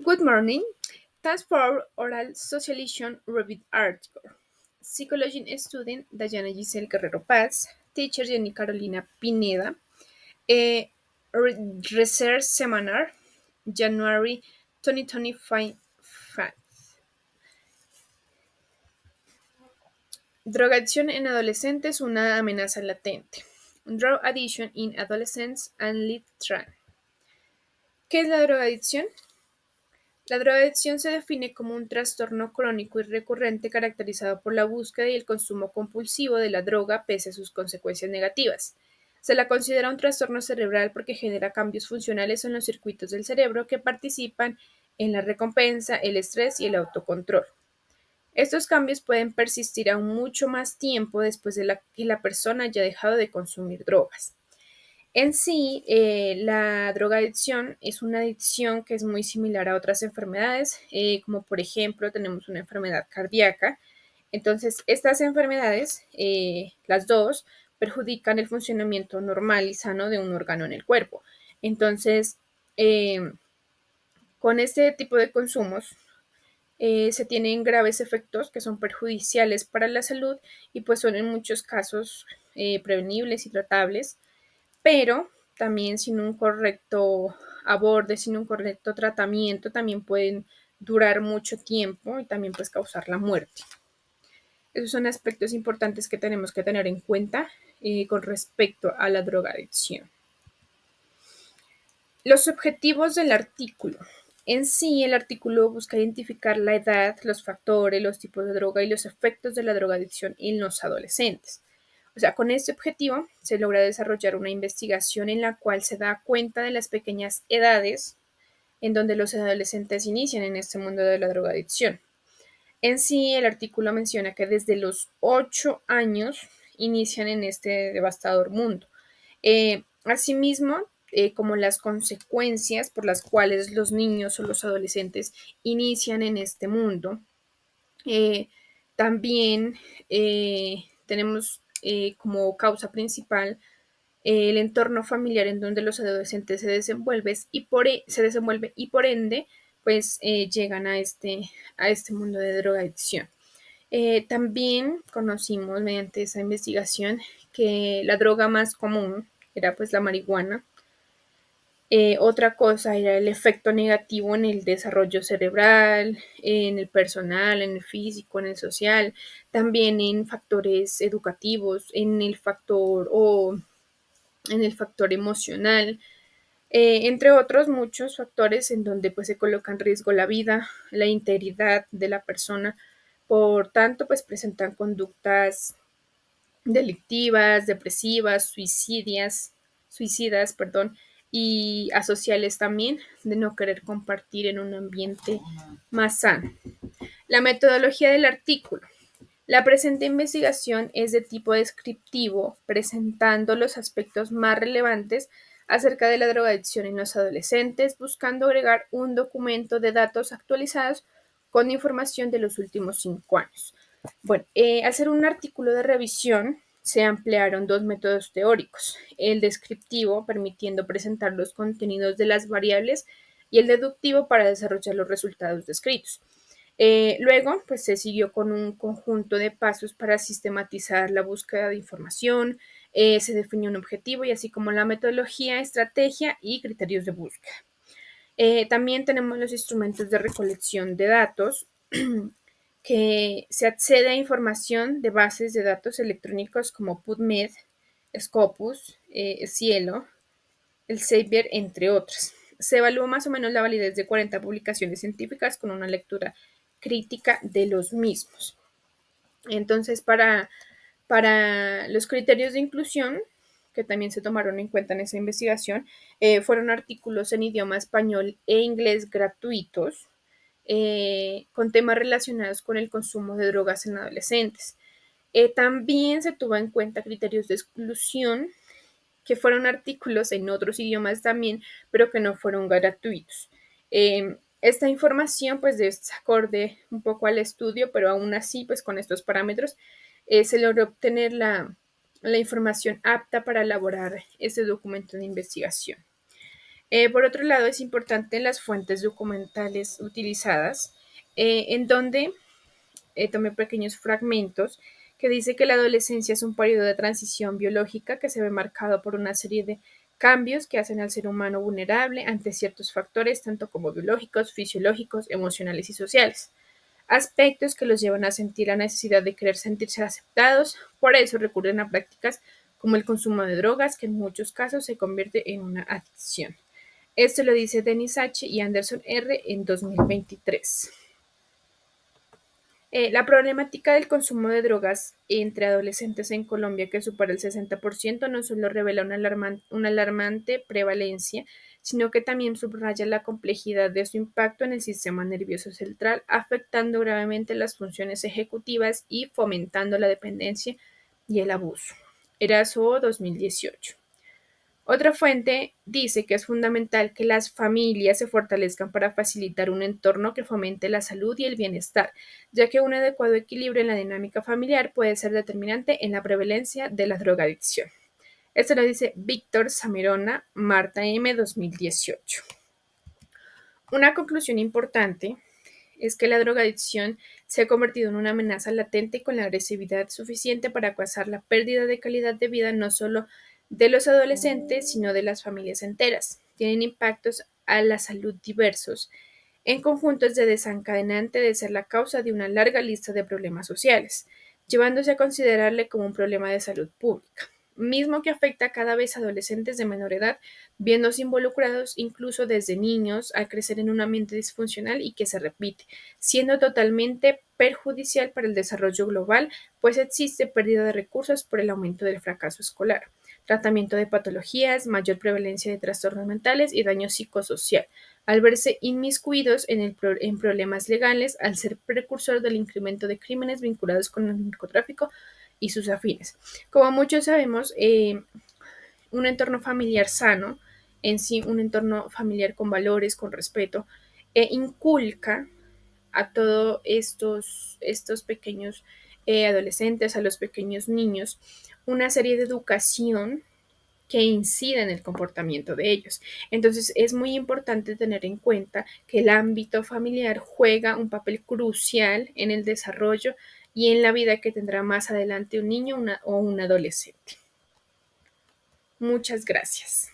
Good morning. Thanks for oral socialization reviewed article. Psychology student Dayana Giselle Guerrero Paz, teacher Jenny Carolina Pineda, a research seminar, January 2025. Drogadicción en adolescentes, una amenaza latente. Drug addiction in adolescents and lit train. ¿Qué es la drogadicción? La drogadicción se define como un trastorno crónico y recurrente caracterizado por la búsqueda y el consumo compulsivo de la droga pese a sus consecuencias negativas. Se la considera un trastorno cerebral porque genera cambios funcionales en los circuitos del cerebro que participan en la recompensa, el estrés y el autocontrol. Estos cambios pueden persistir aún mucho más tiempo después de que la persona haya dejado de consumir drogas. En sí, la drogadicción es una adicción que es muy similar a otras enfermedades, como por ejemplo tenemos una enfermedad cardíaca. Entonces, estas enfermedades, las dos, perjudican el funcionamiento normal y sano de un órgano en el cuerpo. Entonces, con este tipo de consumos, se tienen graves efectos que son perjudiciales para la salud y pues son en muchos casos prevenibles y tratables, pero también sin un correcto aborde, sin un correcto tratamiento, también pueden durar mucho tiempo y también pues causar la muerte. Esos son aspectos importantes que tenemos que tener en cuenta con respecto a la drogadicción. Los objetivos del artículo. En sí, el artículo busca identificar la edad, los factores, los tipos de droga y los efectos de la drogadicción en los adolescentes. O sea, con este objetivo se logra desarrollar una investigación en la cual se da cuenta de las pequeñas edades en donde los adolescentes inician en este mundo de la drogadicción. En sí, el artículo menciona que desde los 8 años inician en este devastador mundo. Asimismo, como las consecuencias por las cuales los niños o los adolescentes inician en este mundo. También tenemos como causa principal el entorno familiar en donde los adolescentes se desenvuelven y por ende pues llegan a este mundo de drogadicción. También conocimos mediante esa investigación que la droga más común era pues la marihuana. Otra cosa era el efecto negativo en el desarrollo cerebral, en el personal, en el físico, en el social, también en factores educativos, en el factor emocional, entre otros muchos factores en donde pues se coloca en riesgo la vida, la integridad de la persona. Por tanto, pues presentan conductas delictivas, depresivas, suicidas, y asociales también, de no querer compartir en un ambiente más sano. La metodología del artículo. La presente investigación es de tipo descriptivo, presentando los aspectos más relevantes acerca de la drogadicción en los adolescentes, buscando agregar un documento de datos actualizados con información de los últimos 5 años. Bueno, al ser un artículo de revisión, se emplearon dos métodos teóricos, el descriptivo, permitiendo presentar los contenidos de las variables, y el deductivo para desarrollar los resultados descritos. Luego, pues se siguió con un conjunto de pasos para sistematizar la búsqueda de información, se definió un objetivo y así como la metodología, estrategia y criterios de búsqueda. También tenemos los instrumentos de recolección de datos, que se accede a información de bases de datos electrónicos como PubMed, Scopus, Cielo, Elsevier, entre otras. Se evaluó más o menos la validez de 40 publicaciones científicas con una lectura crítica de los mismos. Entonces, para los criterios de inclusión, que también se tomaron en cuenta en esa investigación, fueron artículos en idioma español e inglés gratuitos, con temas relacionados con el consumo de drogas en adolescentes. También se tuvo en cuenta criterios de exclusión, que fueron artículos en otros idiomas también, pero que no fueron gratuitos. Esta información pues es acorde un poco al estudio, pero aún así pues con estos parámetros se logró obtener la información apta para elaborar este documento de investigación. Por otro lado, es importante las fuentes documentales utilizadas, en donde tomé pequeños fragmentos que dice que la adolescencia es un periodo de transición biológica que se ve marcado por una serie de cambios que hacen al ser humano vulnerable ante ciertos factores, tanto como biológicos, fisiológicos, emocionales y sociales. Aspectos que los llevan a sentir la necesidad de querer sentirse aceptados, por eso recurren a prácticas como el consumo de drogas, que en muchos casos se convierte en una adicción. Esto lo dice Dennis H. y Anderson R. en 2023. La problemática del consumo de drogas entre adolescentes en Colombia, que supera el 60%, no solo revela una alarmante prevalencia, sino que también subraya la complejidad de su impacto en el sistema nervioso central, afectando gravemente las funciones ejecutivas y fomentando la dependencia y el abuso. Eraso 2018. Otra fuente dice que es fundamental que las familias se fortalezcan para facilitar un entorno que fomente la salud y el bienestar, ya que un adecuado equilibrio en la dinámica familiar puede ser determinante en la prevalencia de la drogadicción. Esto lo dice Víctor Samerona, Marta M. 2018. Una conclusión importante es que la drogadicción se ha convertido en una amenaza latente con la agresividad suficiente para causar la pérdida de calidad de vida no solo de los adolescentes, sino de las familias enteras. Tienen impactos a la salud diversos. En conjunto es de desencadenante de ser la causa de una larga lista de problemas sociales, llevándose a considerarle como un problema de salud pública, mismo que afecta cada vez a adolescentes de menor edad, viéndose involucrados incluso desde niños al crecer en un ambiente disfuncional y que se repite, siendo totalmente perjudicial para el desarrollo global, pues existe pérdida de recursos por el aumento del fracaso escolar, tratamiento de patologías, mayor prevalencia de trastornos mentales y daño psicosocial, al verse inmiscuidos en problemas legales, al ser precursor del incremento de crímenes vinculados con el narcotráfico y sus afines. Como muchos sabemos, un entorno familiar sano, en sí un entorno familiar con valores, con respeto, inculca a todos estos pequeños adolescentes, a los pequeños niños, una serie de educación que incide en el comportamiento de ellos. Entonces es muy importante tener en cuenta que el ámbito familiar juega un papel crucial en el desarrollo y en la vida que tendrá más adelante un niño o un adolescente. Muchas gracias.